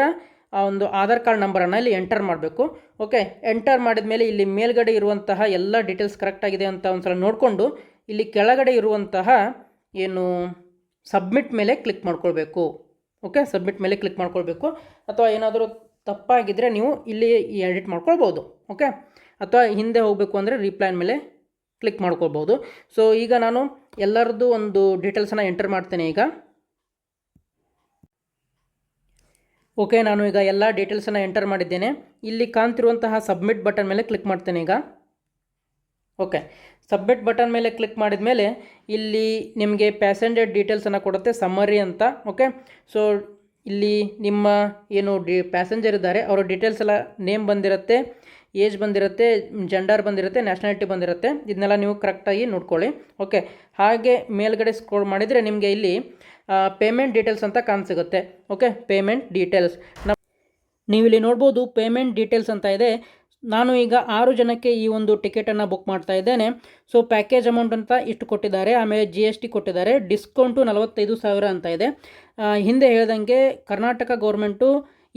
ಒಂದು ಆಧಾರ್ ಕಾರ್ಡ್ ನಂಬರನ್ನು ಇಲ್ಲಿ ಎಂಟರ್ ಮಾಡಬೇಕು. ಓಕೆ, ಎಂಟರ್ ಮಾಡಿದ ಮೇಲೆ ಇಲ್ಲಿ ಮೇಲ್ಗಡೆ ಇರುವಂತಹ ಎಲ್ಲ ಡೀಟೇಲ್ಸ್ ಕರೆಕ್ಟಾಗಿದೆ ಅಂತ ಒಂದು ಸಲ ನೋಡಿಕೊಂಡು ಇಲ್ಲಿ ಕೆಳಗಡೆ ಇರುವಂತಹ ಏನು ಸಬ್ಮಿಟ್ ಮೇಲೆ ಕ್ಲಿಕ್ ಮಾಡ್ಕೊಳ್ಬೇಕು. ಓಕೆ, ಸಬ್ಮಿಟ್ ಮೇಲೆ ಕ್ಲಿಕ್ ಮಾಡ್ಕೊಳ್ಬೇಕು. ಅಥವಾ ಏನಾದರೂ ತಪ್ಪಾಗಿದ್ದರೆ ನೀವು ಇಲ್ಲಿ ಎಡಿಟ್ ಮಾಡ್ಕೊಳ್ಬೋದು. ಓಕೆ, ಅಥವಾ ಹಿಂದೆ ಹೋಗಬೇಕು ಅಂದರೆ ರಿಪ್ಲೈ ಮೇಲೆ ಕ್ಲಿಕ್ ಮಾಡ್ಕೊಳ್ಬೋದು. ಸೊ ಈಗ ನಾನು ಎಲ್ಲರದ್ದು ಒಂದು ಡೀಟೇಲ್ಸನ್ನು ಎಂಟರ್ ಮಾಡ್ತೇನೆ ಈಗ. ಓಕೆ, ನಾನು ಈಗ ಎಲ್ಲ ಡೀಟೇಲ್ಸನ್ನು ಎಂಟರ್ ಮಾಡಿದ್ದೇನೆ. ಇಲ್ಲಿ ಕಾಣ್ತಿರುವಂತಹ ಸಬ್ಮಿಟ್ ಬಟನ್ ಮೇಲೆ ಕ್ಲಿಕ್ ಮಾಡ್ತೇನೆ ಈಗ. ಓಕೆ, ಸಬ್ಮಿಟ್ ಬಟನ್ ಮೇಲೆ ಕ್ಲಿಕ್ ಮಾಡಿದ ಮೇಲೆ ಇಲ್ಲಿ ನಿಮಗೆ ಪ್ಯಾಸೆಂಜರ್ ಡೀಟೇಲ್ಸನ್ನು ಕೊಡುತ್ತೆ, ಸಮ್ಮರಿ ಅಂತ. ಓಕೆ, ಸೊ ಇಲ್ಲಿ ನಿಮ್ಮ ಏನು ಪ್ಯಾಸೆಂಜರ್ ಇದ್ದಾರೆ ಅವರ ಡೀಟೇಲ್ಸ್ ಎಲ್ಲ, ನೇಮ್ ಬಂದಿರುತ್ತೆ, ಏಜ್ ಬಂದಿರುತ್ತೆ, ಜೆಂಡರ್ ಬಂದಿರುತ್ತೆ, ನ್ಯಾಷನಾಲಿಟಿ ಬಂದಿರುತ್ತೆ. ಇದನ್ನೆಲ್ಲ ನೀವು ಕರೆಕ್ಟಾಗಿ ನೋಡ್ಕೊಳ್ಳಿ. ಓಕೆ, ಹಾಗೆ ಮೇಲ್ಗಡೆ ಸ್ಕ್ರೋಲ್ ಮಾಡಿದರೆ ನಿಮಗೆ ಇಲ್ಲಿ ಪೇಮೆಂಟ್ ಡೀಟೇಲ್ಸ್ ಅಂತ ಕಾಣಿಸುತ್ತೆ. ಓಕೆ, ಪೇಮೆಂಟ್ ಡೀಟೇಲ್ಸ್ ನೀವಿಲ್ಲಿ ನೋಡ್ಬೋದು, ಪೇಮೆಂಟ್ ಡೀಟೇಲ್ಸ್ ಅಂತ ಇದೆ. ನಾನು ಈಗ 6 ಜನಕ್ಕೆ ಈ ಒಂದು ಟಿಕೆಟನ್ನು ಬುಕ್ ಮಾಡ್ತಾ ಇದ್ದೇನೆ. ಸೊ ಪ್ಯಾಕೇಜ್ ಅಮೌಂಟ್ ಅಂತ ಇಷ್ಟು ಕೊಟ್ಟಿದ್ದಾರೆ, ಆಮೇಲೆ GST ಕೊಟ್ಟಿದ್ದಾರೆ, ಡಿಸ್ಕೌಂಟು 45,000 ಅಂತ ಇದೆ. ಹಿಂದೆ ಹೇಳ್ದಂಗೆ ಕರ್ನಾಟಕ ಗೌರ್ಮೆಂಟು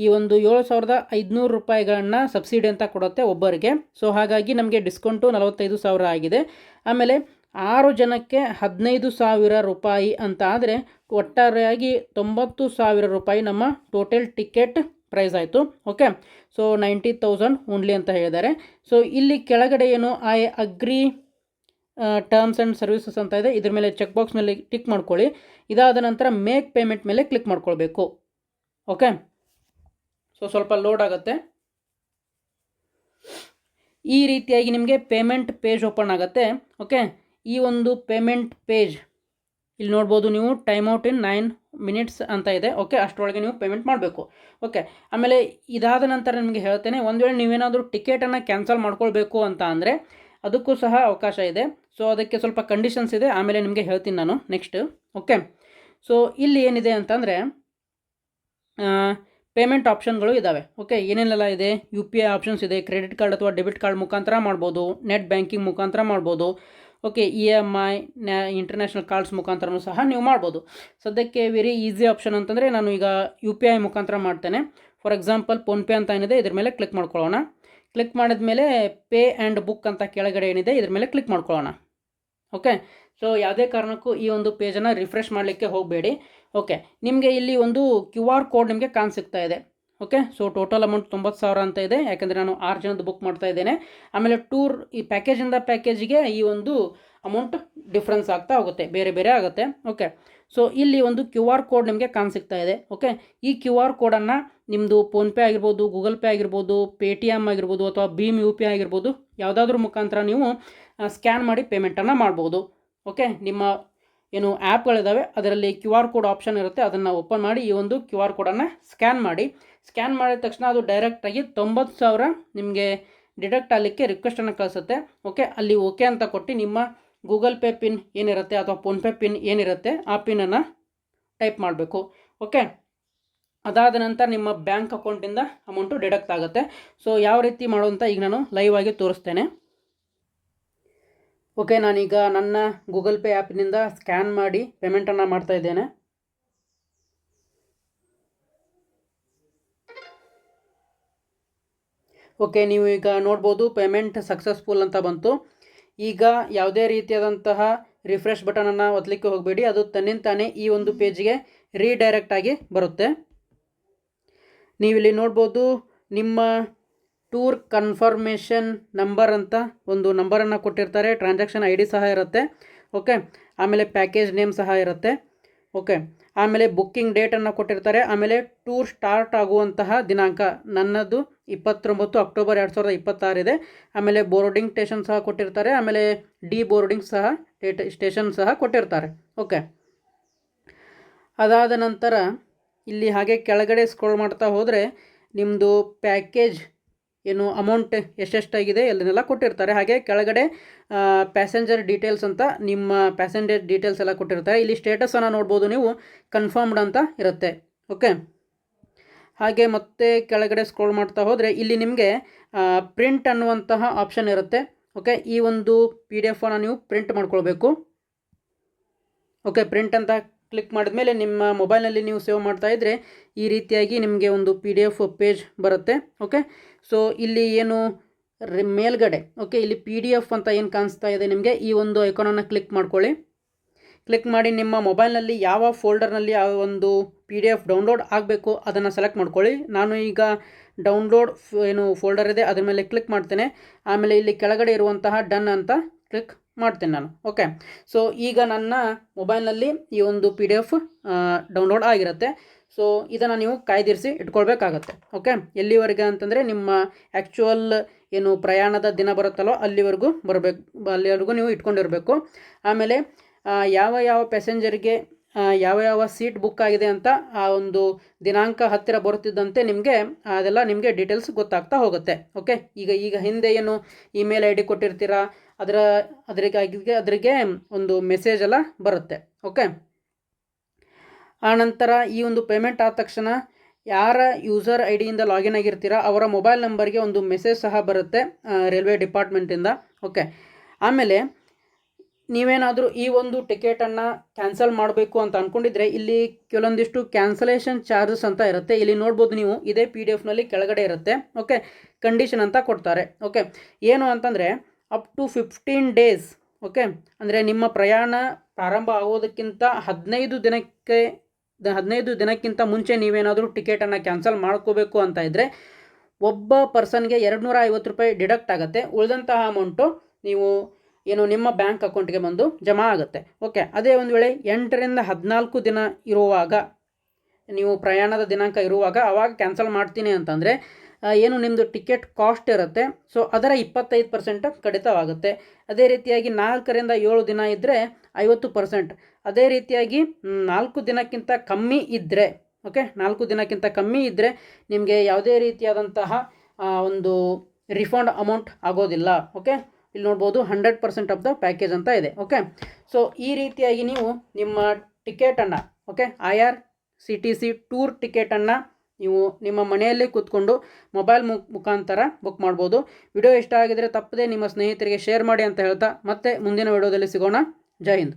ಈ ಒಂದು 7,500 ರೂಪಾಯಿಗಳನ್ನು ಸಬ್ಸಿಡಿ ಅಂತ ಕೊಡುತ್ತೆ ಒಬ್ಬರಿಗೆ. ಸೊ ಹಾಗಾಗಿ ನಮಗೆ ಡಿಸ್ಕೌಂಟು 45,000 ಆಗಿದೆ. ಆಮೇಲೆ 6 ಜನಕ್ಕೆ 15,000 ರೂಪಾಯಿ ಅಂತ ಆದರೆ ಒಟ್ಟಾರೆಯಾಗಿ 90,000 ರೂಪಾಯಿ ನಮ್ಮ ಟೋಟಲ್ ಟಿಕೆಟ್ ಪ್ರೈಸ್ ಆಯಿತು. ಓಕೆ, ಸೊ 90,000 ಓನ್ಲಿ ಅಂತ ಹೇಳಿದ್ದಾರೆ. ಸೊ ಇಲ್ಲಿ ಕೆಳಗಡೆ ಏನು I agree terms and services ಅಂತ ಇದೆ, ಇದ್ರ ಮೇಲೆ ಚೆಕ್ ಬಾಕ್ಸ್ ಮೇಲೆ ಟಿಕ್ ಮಾಡ್ಕೊಳ್ಳಿ. ಇದಾದ ನಂತರ ಮೇಕ್ ಪೇಮೆಂಟ್ ಮೇಲೆ ಕ್ಲಿಕ್ ಮಾಡ್ಕೊಳ್ಬೇಕು. ಓಕೆ, ಸೊ ಸ್ವಲ್ಪ ಲೋಡ್ ಆಗುತ್ತೆ. ಈ ರೀತಿಯಾಗಿ ನಿಮಗೆ ಪೇಮೆಂಟ್ ಪೇಜ್ ಓಪನ್ ಆಗುತ್ತೆ. ಓಕೆ, ಈ ಒಂದು ಪೇಮೆಂಟ್ ಪೇಜ್ ಇಲ್ಲಿ ನೋಡ್ಬೋದು ನೀವು, ಟೈಮ್ ಔಟ್ ಇನ್ 9 ಮಿನಿಟ್ಸ್ ಅಂತ ಇದೆ. ಓಕೆ, ಅಷ್ಟರೊಳಗೆ ನೀವು ಪೇಮೆಂಟ್ ಮಾಡಬೇಕು. ಓಕೆ, ಆಮೇಲೆ ಇದಾದ ನಂತರ ನಿಮಗೆ ಹೇಳ್ತೇನೆ, ಒಂದು ವೇಳೆ ನೀವೇನಾದರೂ ಟಿಕೆಟನ್ನು ಕ್ಯಾನ್ಸಲ್ ಮಾಡ್ಕೊಳ್ಬೇಕು ಅಂತ ಅಂದರೆ ಅದಕ್ಕೂ ಸಹ ಅವಕಾಶ ಇದೆ. ಸೊ ಅದಕ್ಕೆ ಸ್ವಲ್ಪ ಕಂಡೀಷನ್ಸ್ ಇದೆ, ಆಮೇಲೆ ನಿಮಗೆ ಹೇಳ್ತೀನಿ ನಾನು ನೆಕ್ಸ್ಟ್. ಓಕೆ, ಸೊ ಇಲ್ಲಿ ಏನಿದೆ ಅಂತಂದರೆ ಪೇಮೆಂಟ್ ಆಪ್ಷನ್ಗಳು ಇದ್ದಾವೆ. ಓಕೆ, ಏನೇನೆಲ್ಲ ಇದೆ, UPI ಆಪ್ಷನ್ಸ್ ಇದೆ, ಕ್ರೆಡಿಟ್ ಕಾರ್ಡ್ ಅಥವಾ ಡೆಬಿಟ್ ಕಾರ್ಡ್ ಮುಖಾಂತರ ಮಾಡ್ಬೋದು, ನೆಟ್ ಬ್ಯಾಂಕಿಂಗ್ ಮುಖಾಂತರ ಮಾಡ್ಬೋದು. ಓಕೆ, EMI ಇಂಟರ್ನ್ಯಾಷನಲ್ ಕಾರ್ಡ್ಸ್ ಮುಖಾಂತರನೂ ಸಹ ನೀವು ಮಾಡ್ಬೋದು. ಸದ್ಯಕ್ಕೆ ವೆರಿ ಈಸಿ ಆಪ್ಷನ್ ಅಂತಂದರೆ ನಾನು ಈಗ UPI ಮುಖಾಂತರ ಮಾಡ್ತೇನೆ. ಫಾರ್ ಎಕ್ಸಾಂಪಲ್ ಫೋನ್ಪೇ ಅಂತ ಏನಿದೆ ಇದ್ರ ಮೇಲೆ ಕ್ಲಿಕ್ ಮಾಡ್ಕೊಳ್ಳೋಣ. ಕ್ಲಿಕ್ ಮಾಡಿದ ಮೇಲೆ ಪೇ ಆ್ಯಂಡ್ ಬುಕ್ ಅಂತ ಕೆಳಗಡೆ ಏನಿದೆ ಇದ್ರ ಮೇಲೆ ಕ್ಲಿಕ್ ಮಾಡ್ಕೊಳ್ಳೋಣ. ಓಕೆ, ಸೊ ಯಾವುದೇ ಕಾರಣಕ್ಕೂ ಈ ಒಂದು ಪೇಜನ್ನು ರಿಫ್ರೆಶ್ ಮಾಡಲಿಕ್ಕೆ ಹೋಗಬೇಡಿ. ಓಕೆ, ನಿಮಗೆ ಇಲ್ಲಿ ಒಂದು QR ಕೋಡ್ ನಿಮಗೆ ಸಿಗ್ತಾ ಇದೆ. ಓಕೆ, ಸೊ ಟೋಟಲ್ ಅಮೌಂಟ್ 90,000 ಅಂತ ಇದೆ, ಯಾಕಂದರೆ ನಾನು 6 ಜನದ್ದು ಬುಕ್ ಮಾಡ್ತಾ ಇದ್ದೇನೆ. ಆಮೇಲೆ ಟೂರ್ ಈ ಪ್ಯಾಕೇಜಿಂದ ಪ್ಯಾಕೇಜಿಗೆ ಈ ಒಂದು ಅಮೌಂಟ್ ಡಿಫ್ರೆನ್ಸ್ ಆಗ್ತಾ ಹೋಗುತ್ತೆ, ಬೇರೆ ಬೇರೆ ಆಗುತ್ತೆ. ಓಕೆ, ಸೊ ಇಲ್ಲಿ ಒಂದು QR ಕೋಡ್ ನಿಮಗೆ ಸಿಗ್ತಾ ಇದೆ. ಓಕೆ, ಈ QR ಕೋಡನ್ನು ನಿಮ್ಮದು ಫೋನ್ಪೇ ಆಗಿರ್ಬೋದು, ಗೂಗಲ್ ಪೇ ಆಗಿರ್ಬೋದು, Paytm ಆಗಿರ್ಬೋದು, ಅಥವಾ ಭೀಮ್ UPI ಆಗಿರ್ಬೋದು, ಯಾವುದಾದ್ರೂ ಮುಖಾಂತರ ನೀವು ಸ್ಕ್ಯಾನ್ ಮಾಡಿ ಪೇಮೆಂಟನ್ನು ಮಾಡ್ಬೋದು. ಓಕೆ, ನಿಮ್ಮ ಏನು ಆ್ಯಪ್ಗಳಿದ್ದಾವೆ ಅದರಲ್ಲಿ QR ಕೋಡ್ ಆಪ್ಷನ್ ಇರುತ್ತೆ, ಅದನ್ನು ಓಪನ್ ಮಾಡಿ ಈ ಒಂದು QR ಕೋಡನ್ನು ಸ್ಕ್ಯಾನ್ ಮಾಡಿ. ಸ್ಕ್ಯಾನ್ ಮಾಡಿದ ತಕ್ಷಣ ಅದು ಡೈರೆಕ್ಟಾಗಿ 90,000 ನಿಮಗೆ ಡಿಡಕ್ಟ್ ಆಗಲಿಕ್ಕೆ ರಿಕ್ವೆಸ್ಟನ್ನು ಕಳಿಸುತ್ತೆ. ಓಕೆ, ಅಲ್ಲಿ ಓಕೆ ಅಂತ ಕೊಟ್ಟು ನಿಮ್ಮ ಗೂಗಲ್ ಪೇ ಪಿನ್ ಏನಿರುತ್ತೆ ಅಥವಾ ಫೋನ್ಪೇ ಪಿನ್ ಏನಿರುತ್ತೆ ಆ ಪಿನ್ನನ್ನು ಟೈಪ್ ಮಾಡಬೇಕು. ಓಕೆ, ಅದಾದ ನಂತರ ನಿಮ್ಮ ಬ್ಯಾಂಕ್ ಅಕೌಂಟಿಂದ ಅಮೌಂಟು ಡಿಡಕ್ಟ್ ಆಗುತ್ತೆ. ಸೊ ಯಾವ ರೀತಿ ಮಾಡೋಂತ ಈಗ ನಾನು ಲೈವ್ ಆಗಿ ತೋರಿಸ್ತೇನೆ. ಓಕೆ, ನಾನೀಗ ನನ್ನ ಗೂಗಲ್ ಪೇ ಆ್ಯಪ್ನಿಂದ ಸ್ಕ್ಯಾನ್ ಮಾಡಿ ಪೇಮೆಂಟನ್ನು ಮಾಡ್ತಾ ಇದ್ದೇನೆ. ಓಕೆ, ನೀವು ಈಗ ನೋಡ್ಬೋದು ಪೇಮೆಂಟ್ ಸಕ್ಸಸ್ಫುಲ್ ಅಂತ ಬಂತು. ಈಗ ಯಾವುದೇ ರೀತಿಯಾದಂತಹ ರಿಫ್ರೆಶ್ ಬಟನನ್ನು ಒತ್ತಲಿಕ್ಕೆ ಹೋಗಬೇಡಿ, ಅದು ತನ್ನಿಂತಾನೇ ಈ ಒಂದು ಪೇಜ್ಗೆ ರೀಡೈರೆಕ್ಟ್ ಆಗಿ ಬರುತ್ತೆ. ನೀವಿಲ್ಲಿ ನೋಡ್ಬೋದು ನಿಮ್ಮ ಟೂರ್ ಕನ್ಫರ್ಮೇಷನ್ ನಂಬರ್ ಅಂತ ಒಂದು ನಂಬರನ್ನು ಕೊಟ್ಟಿರ್ತಾರೆ, ಟ್ರಾನ್ಸಾಕ್ಷನ್ ID ಸಹ ಇರುತ್ತೆ. ಓಕೆ, ಆಮೇಲೆ ಪ್ಯಾಕೇಜ್ ನೇಮ್ ಸಹ ಇರುತ್ತೆ. ಓಕೆ, ಆಮೇಲೆ ಬುಕ್ಕಿಂಗ್ ಡೇಟನ್ನು ಕೊಟ್ಟಿರ್ತಾರೆ. ಆಮೇಲೆ ಟೂರ್ ಸ್ಟಾರ್ಟ್ ಆಗುವಂತಹ ದಿನಾಂಕ ನನ್ನದು 29 ಅಕ್ಟೋಬರ್ 2026 ಇದೆ. ಆಮೇಲೆ ಬೋರ್ಡಿಂಗ್ ಸ್ಟೇಷನ್ ಸಹ ಕೊಟ್ಟಿರ್ತಾರೆ. ಆಮೇಲೆ ಬೋರ್ಡಿಂಗ್ ಸಹ ಸ್ಟೇಷನ್ ಸಹ ಕೊಟ್ಟಿರ್ತಾರೆ. ಓಕೆ, ಅದಾದ ನಂತರ ಇಲ್ಲಿ ಹಾಗೆ ಕೆಳಗಡೆ ಸ್ಕ್ರೋಲ್ ಮಾಡ್ತಾ ಹೋದರೆ ನಿಮ್ಮದು ಪ್ಯಾಕೇಜ್ ಏನು ಅಮೌಂಟ್ ಎಷ್ಟೆಷ್ಟಾಗಿದೆ ಎಲ್ಲನೆಲ್ಲ ಕೊಟ್ಟಿರ್ತಾರೆ. ಹಾಗೆ ಕೆಳಗಡೆ ಪ್ಯಾಸೆಂಜರ್ ಡೀಟೇಲ್ಸ್ ಅಂತ ನಿಮ್ಮ ಪ್ಯಾಸೆಂಜರ್ ಡೀಟೇಲ್ಸ್ ಎಲ್ಲ ಕೊಟ್ಟಿರ್ತಾರೆ. ಇಲ್ಲಿ ಸ್ಟೇಟಸನ್ನು ನೋಡ್ಬೋದು ನೀವು, ಕನ್ಫರ್ಮ್ಡ್ ಅಂತ ಇರುತ್ತೆ. ಓಕೆ, ಹಾಗೆ ಮತ್ತೆ ಕೆಳಗಡೆ ಸ್ಕ್ರೋಲ್ ಮಾಡ್ತಾ ಹೋದರೆ ಇಲ್ಲಿ ನಿಮಗೆ ಪ್ರಿಂಟ್ ಅನ್ನುವಂತಹ ಆಪ್ಷನ್ ಇರುತ್ತೆ. ಓಕೆ, ಈ ಒಂದು PDF ನೀವು ಪ್ರಿಂಟ್ ಮಾಡ್ಕೊಳ್ಬೇಕು. ಓಕೆ, ಪ್ರಿಂಟ್ ಅಂತ ಕ್ಲಿಕ್ ಮಾಡಿದ ಮೇಲೆ ನಿಮ್ಮ ಮೊಬೈಲ್ನಲ್ಲಿ ನೀವು ಸೇವ್ ಮಾಡ್ತಾ ಇದ್ದರೆ ಈ ರೀತಿಯಾಗಿ ನಿಮಗೆ ಒಂದು PDF ಪೇಜ್ ಬರುತ್ತೆ. ಓಕೆ, ಸೊ ಇಲ್ಲಿ ಏನು ಮೇಲ್ಗಡೆ ಓಕೆ ಇಲ್ಲಿ PDF ಅಂತ ಏನು ಕಾಣಿಸ್ತಾ ಇದೆ ನಿಮಗೆ, ಈ ಒಂದು ಐಕಾನನ್ನು ಕ್ಲಿಕ್ ಮಾಡ್ಕೊಳ್ಳಿ. ಕ್ಲಿಕ್ ಮಾಡಿ ನಿಮ್ಮ ಮೊಬೈಲ್ನಲ್ಲಿ ಯಾವ ಫೋಲ್ಡರ್ನಲ್ಲಿ ಆ ಒಂದು PDF ಡೌನ್ಲೋಡ್ ಆಗಬೇಕು ಅದನ್ನು ಸೆಲೆಕ್ಟ್ ಮಾಡ್ಕೊಳ್ಳಿ. ನಾನು ಈಗ ಡೌನ್ಲೋಡ್ ಏನು ಫೋಲ್ಡರ್ ಇದೆ ಅದ್ರ ಮೇಲೆ ಕ್ಲಿಕ್ ಮಾಡ್ತೇನೆ. ಆಮೇಲೆ ಇಲ್ಲಿ ಕೆಳಗಡೆ ಇರುವಂತಹ ಡನ್ ಅಂತ ಕ್ಲಿಕ್ ಮಾಡ್ತೇನೆ ನಾನು. ಓಕೆ, ಸೊ ಈಗ ನನ್ನ ಮೊಬೈಲ್ನಲ್ಲಿ ಈ ಒಂದು PDF ಡೌನ್ಲೋಡ್ ಆಗಿರುತ್ತೆ. ಸೊ ಇದನ್ನು ನೀವು ಕಾಯ್ದಿರಿಸಿ ಇಟ್ಕೊಳ್ಬೇಕಾಗತ್ತೆ. ಓಕೆ, ಎಲ್ಲಿವರೆಗೆ ಅಂತಂದರೆ ನಿಮ್ಮ ಆ್ಯಕ್ಚುಯಲ್ ಏನು ಪ್ರಯಾಣದ ದಿನ ಬರುತ್ತಲ್ಲೋ ಅಲ್ಲಿವರೆಗೂ ನೀವು ಇಟ್ಕೊಂಡಿರಬೇಕು. ಆಮೇಲೆ ಯಾವ ಯಾವ ಪ್ಯಾಸೆಂಜರ್ಗೆ ಯಾವ ಸೀಟ್ ಬುಕ್ ಆಗಿದೆ ಅಂತ ಆ ಒಂದು ದಿನಾಂಕ ಹತ್ತಿರ ಬರುತ್ತಿದ್ದಂತೆ ನಿಮಗೆ ಅದೆಲ್ಲ ನಿಮಗೆ ಡೀಟೇಲ್ಸ್ ಗೊತ್ತಾಗ್ತಾ ಹೋಗುತ್ತೆ. ಓಕೆ, ಈಗ ಹಿಂದೆ ಏನು ಇಮೇಲ್ ID ಕೊಟ್ಟಿರ್ತೀರಾ ಅದರಿಗೆ ಒಂದು ಮೆಸೇಜ್ ಎಲ್ಲ ಬರುತ್ತೆ. ಓಕೆ, ಆನಂತರ ಈ ಒಂದು ಪೇಮೆಂಟ್ ಆದ ತಕ್ಷಣ ಯಾರ ಯೂಸರ್ ID ಲಾಗಿನ್ ಆಗಿರ್ತೀರಾ ಅವರ ಮೊಬೈಲ್ ನಂಬರ್ಗೆ ಒಂದು ಮೆಸೇಜ್ ಸಹ ಬರುತ್ತೆ ರೈಲ್ವೆ ಡಿಪಾರ್ಟ್ಮೆಂಟಿಂದ. ಓಕೆ, ಆಮೇಲೆ ನೀವೇನಾದರೂ ಈ ಒಂದು ಟಿಕೆಟನ್ನು ಕ್ಯಾನ್ಸಲ್ ಮಾಡಬೇಕು ಅಂತ ಅಂದ್ಕೊಂಡಿದ್ರೆ ಇಲ್ಲಿ ಕೆಲವೊಂದಿಷ್ಟು ಕ್ಯಾನ್ಸಲೇಷನ್ ಚಾರ್ಜಸ್ ಅಂತ ಇರುತ್ತೆ. ಇಲ್ಲಿ ನೋಡ್ಬೋದು ನೀವು, ಇದೇ PDF ಕೆಳಗಡೆ ಇರುತ್ತೆ. ಓಕೆ, ಕಂಡೀಷನ್ ಅಂತ ಕೊಡ್ತಾರೆ. ಓಕೆ, ಏನು ಅಂತಂದರೆ ಅಪ್ ಟು 15 ಡೇಸ್. ಓಕೆ, ಅಂದರೆ ನಿಮ್ಮ ಪ್ರಯಾಣ ಪ್ರಾರಂಭ ಆಗೋದಕ್ಕಿಂತ 15 ದಿನಕ್ಕಿಂತ ಮುಂಚೆ ನೀವೇನಾದರೂ ಟಿಕೆಟನ್ನು ಕ್ಯಾನ್ಸಲ್ ಮಾಡ್ಕೋಬೇಕು ಅಂತ ಇದ್ದರೆ ಒಬ್ಬ ಪರ್ಸನ್ಗೆ 250 ರೂಪಾಯಿ ಡಿಡಕ್ಟ್ ಆಗುತ್ತೆ. ಉಳಿದಂತಹ ಅಮೌಂಟು ನೀವು ಏನು ನಿಮ್ಮ ಬ್ಯಾಂಕ್ ಅಕೌಂಟ್ಗೆ ಬಂದು ಜಮಾ ಆಗುತ್ತೆ. ಓಕೆ, ಅದೇ ಒಂದು ವೇಳೆ 8 ರಿಂದ 14 ದಿನ ಇರುವಾಗ ನೀವು ಪ್ರಯಾಣದ ದಿನಾಂಕ ಇರುವಾಗ ಆವಾಗ ಕ್ಯಾನ್ಸಲ್ ಮಾಡ್ತೀನಿ ಅಂತಂದರೆ ಏನು ನಿಮ್ಮದು ಟಿಕೆಟ್ ಕಾಸ್ಟ್ ಇರುತ್ತೆ ಸೊ ಅದರ 25% ಕಡಿತವಾಗುತ್ತೆ. ಅದೇ ರೀತಿಯಾಗಿ 4ರಿಂದ 7 ದಿನ ಇದ್ದರೆ 50%. ಅದೇ ರೀತಿಯಾಗಿ 4 ದಿನಕ್ಕಿಂತ ಕಮ್ಮಿ ಇದ್ದರೆ, ಓಕೆ, 4 ದಿನಕ್ಕಿಂತ ಕಮ್ಮಿ ಇದ್ದರೆ ನಿಮಗೆ ಯಾವುದೇ ರೀತಿಯಾದಂತಹ ಒಂದು ರಿಫಂಡ್ ಅಮೌಂಟ್ ಆಗೋದಿಲ್ಲ. ಓಕೆ, ಇಲ್ಲಿ ನೋಡ್ಬೋದು 100% ಆಫ್ ದ ಪ್ಯಾಕೇಜ್ ಅಂತ ಇದೆ. ಓಕೆ, ಸೊ ಈ ರೀತಿಯಾಗಿ ನೀವು ನಿಮ್ಮ ಟಿಕೆಟನ್ನು, ಓಕೆ, IRCTC ಟೂರ್ ಟಿಕೆಟನ್ನು ನೀವು ನಿಮ್ಮ ಮನೆಯಲ್ಲೇ ಕೂತ್ಕೊಂಡು ಮೊಬೈಲ್ ಮುಖಾಂತರ ಬುಕ್ ಮಾಡ್ಬೋದು. ವಿಡಿಯೋ ಇಷ್ಟ ಆಗಿದರೆ ತಪ್ಪದೆ ನಿಮ್ಮ ಸ್ನೇಹಿತರಿಗೆ ಶೇರ್ ಮಾಡಿ ಅಂತ ಹೇಳ್ತಾ ಮತ್ತೆ ಮುಂದಿನ ವಿಡಿಯೋದಲ್ಲಿ ಸಿಗೋಣ. ಜೈ ಹಿಂದ್.